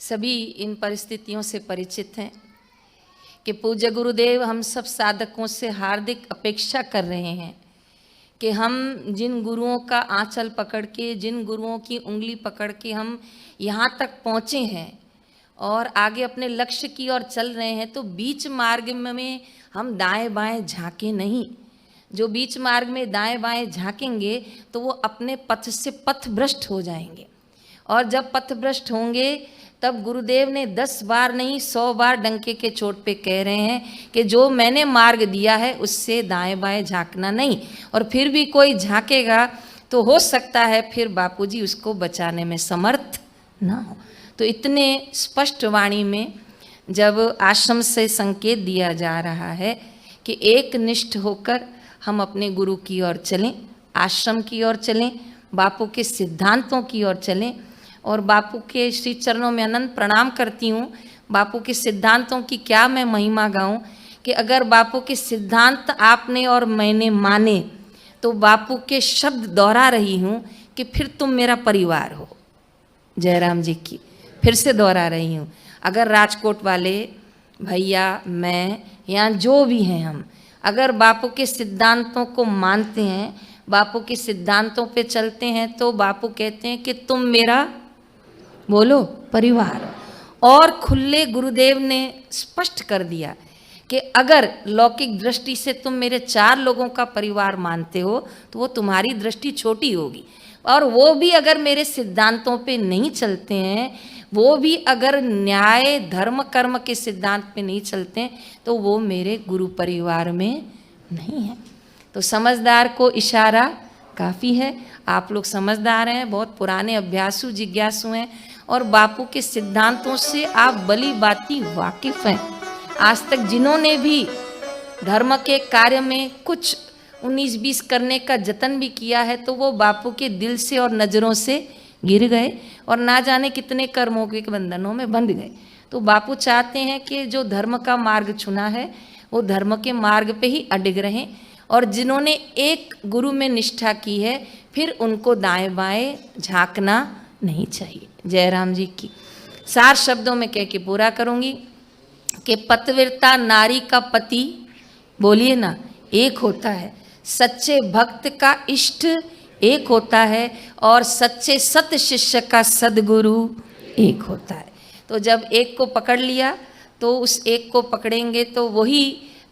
सभी इन परिस्थितियों से परिचित हैं कि पूज्य गुरुदेव हम सब साधकों से हार्दिक अपेक्षा कर रहे हैं कि हम जिन गुरुओं का आंचल पकड़ के, जिन गुरुओं की उंगली पकड़ के हम यहाँ तक पहुँचे हैं और आगे अपने लक्ष्य की ओर चल रहे हैं, तो बीच मार्ग में हम दाएं बाएं झांके नहीं। जो बीच मार्ग में दाएं बाएं झांकेंगे तो वो अपने पथ से पथभ्रष्ट हो जाएंगे, और जब पथभ्रष्ट होंगे तब गुरुदेव ने 10 बार नहीं 100 बार डंके के चोट पे कह रहे हैं कि जो मैंने मार्ग दिया है उससे दाएं बाएं झांकना नहीं। और फिर भी कोई झांकेगा तो हो सकता है फिर बापूजी उसको बचाने में समर्थ ना हो। तो इतने स्पष्ट वाणी में जब आश्रम से संकेत दिया जा रहा है कि एक निष्ठ होकर हम अपने गुरु की ओर चलें, आश्रम की ओर चलें, बापू के सिद्धांतों की ओर चलें, और बापू के श्री चरणों में अनंत प्रणाम करती हूँ। बापू के सिद्धांतों की क्या मैं महिमा गाऊँ कि अगर बापू के सिद्धांत आपने और मैंने माने तो बापू के शब्द दोहरा रही हूँ कि फिर तुम मेरा परिवार हो। जयराम जी की फिर से दोहरा रही हूँ। अगर राजकोट वाले भैया, मैं या जो भी हैं, हम अगर बापू के सिद्धांतों को मानते हैं, बापू के सिद्धांतों पे चलते हैं, तो बापू कहते हैं कि तुम मेरा बोलो परिवार। और खुले गुरुदेव ने स्पष्ट कर दिया कि अगर लौकिक दृष्टि से तुम मेरे 4 लोगों का परिवार मानते हो तो वो तुम्हारी दृष्टि छोटी होगी, और वो भी अगर मेरे सिद्धांतों पे नहीं चलते हैं, वो भी अगर न्याय धर्म कर्म के सिद्धांत पे नहीं चलते हैं, तो वो मेरे गुरु परिवार में नहीं है। तो समझदार को इशारा काफ़ी है। आप लोग समझदार हैं, बहुत पुराने अभ्यासु जिज्ञासु हैं, और बापू के सिद्धांतों से आप भली बाती वाकिफ़ हैं। आज तक जिन्होंने भी धर्म के कार्य में कुछ 19-20 करने का जतन भी किया है, तो वो बापू के दिल से और नज़रों से गिर गए और ना जाने कितने कर्मों के बंधनों में बंध गए। तो बापू चाहते हैं कि जो धर्म का मार्ग चुना है वो धर्म के मार्ग पे ही अडिग रहें, और जिन्होंने एक गुरु में निष्ठा की है फिर उनको दाएं बाएं झांकना नहीं चाहिए। जयराम जी की सार शब्दों में कह के पूरा करूंगी कि पतिव्रता नारी का पति, बोलिए ना, एक होता है। सच्चे भक्त का इष्ट एक होता है, और सच्चे सत शिष्य का सदगुरु एक होता है। तो जब एक को पकड़ लिया तो उस एक को पकड़ेंगे तो वही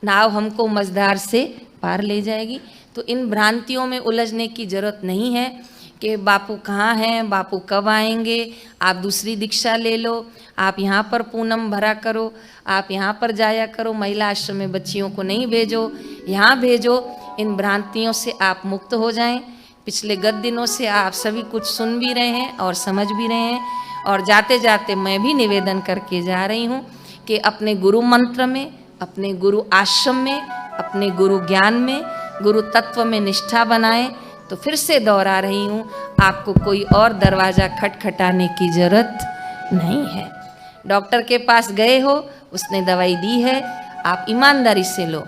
नाव हमको मझधार से पार ले जाएगी। तो इन भ्रांतियों में उलझने की जरूरत नहीं है कि बापू कहाँ हैं, बापू कब आएंगे, आप दूसरी दीक्षा ले लो, आप यहाँ पर पूनम भरा करो, आप यहाँ पर जाया करो, महिला आश्रम में बच्चियों को नहीं भेजो, यहाँ भेजो। इन भ्रांतियों से आप मुक्त हो जाएं। पिछले गत दिनों से आप सभी कुछ सुन भी रहे हैं और समझ भी रहे हैं, और जाते जाते मैं भी निवेदन करके जा रही हूँ कि अपने गुरु मंत्र में, अपने गुरु आश्रम में, अपने गुरु ज्ञान में, गुरु तत्व में निष्ठा बनाएं। तो फिर से दोहरा रही हूँ, आपको कोई और दरवाज़ा खटखटाने की ज़रूरत नहीं है। डॉक्टर के पास गए हो, उसने दवाई दी है, आप ईमानदारी से लो।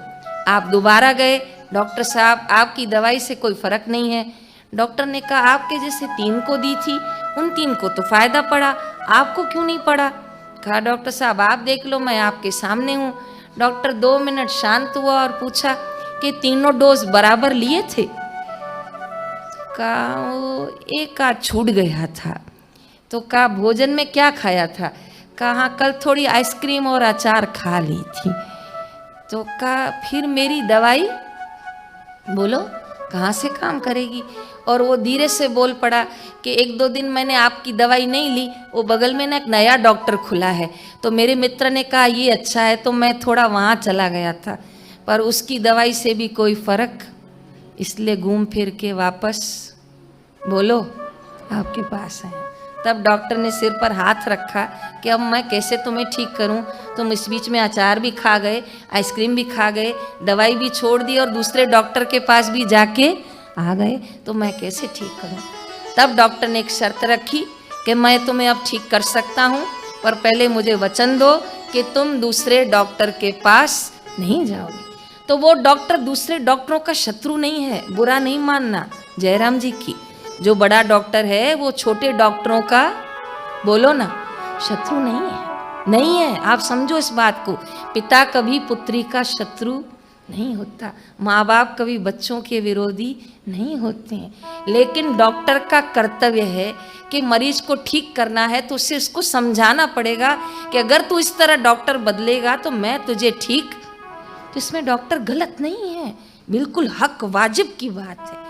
आप दोबारा गए, डॉक्टर साहब आपकी दवाई से कोई फ़र्क नहीं है। डॉक्टर ने कहा आपके जैसे 3 को दी थी, उन 3 को तो फ़ायदा पड़ा, आपको क्यों नहीं पड़ा? कहा डॉक्टर साहब आप देख लो, मैं आपके सामने हूँ। डॉक्टर 2 मिनट शांत हुआ और पूछा कि तीनों डोज बराबर लिए थे? कहा वो एक आध छूट गया था। तो कहा भोजन में क्या खाया था? कहा कल थोड़ी आइसक्रीम और अचार खा ली थी। तो कहा फिर मेरी दवाई बोलो कहाँ से काम करेगी? और वो धीरे से बोल पड़ा कि 1-2 दिन मैंने आपकी दवाई नहीं ली, वो बगल में ना एक नया डॉक्टर खुला है, तो मेरे मित्र ने कहा ये अच्छा है, तो मैं थोड़ा वहाँ चला गया था, पर उसकी दवाई से भी कोई फ़र्क, इसलिए घूम फिर के वापस बोलो आपके पास है। तब डॉक्टर ने सिर पर हाथ रखा कि अब मैं कैसे तुम्हें ठीक करूं? तुम इस बीच में अचार भी खा गए, आइसक्रीम भी खा गए, दवाई भी छोड़ दी और दूसरे डॉक्टर के पास भी जाके आ गए, तो मैं कैसे ठीक करूं? तब डॉक्टर ने एक शर्त रखी कि मैं तुम्हें अब ठीक कर सकता हूं, पर पहले मुझे वचन दो कि तुम दूसरे डॉक्टर के पास नहीं जाओगे। तो वो डॉक्टर दूसरे डॉक्टरों का शत्रु नहीं है, बुरा नहीं मानना। जयराम जी की जो बड़ा डॉक्टर है वो छोटे डॉक्टरों का, बोलो ना, शत्रु नहीं है, नहीं है। आप समझो इस बात को, पिता कभी पुत्री का शत्रु नहीं होता, माँ बाप कभी बच्चों के विरोधी नहीं होते हैं। लेकिन डॉक्टर का कर्तव्य है कि मरीज को ठीक करना है तो उसे उसको समझाना पड़ेगा कि अगर तू इस तरह डॉक्टर बदलेगा तो मैं तुझे ठीक। तो इसमें डॉक्टर गलत नहीं है, बिल्कुल हक वाजिब की बात है।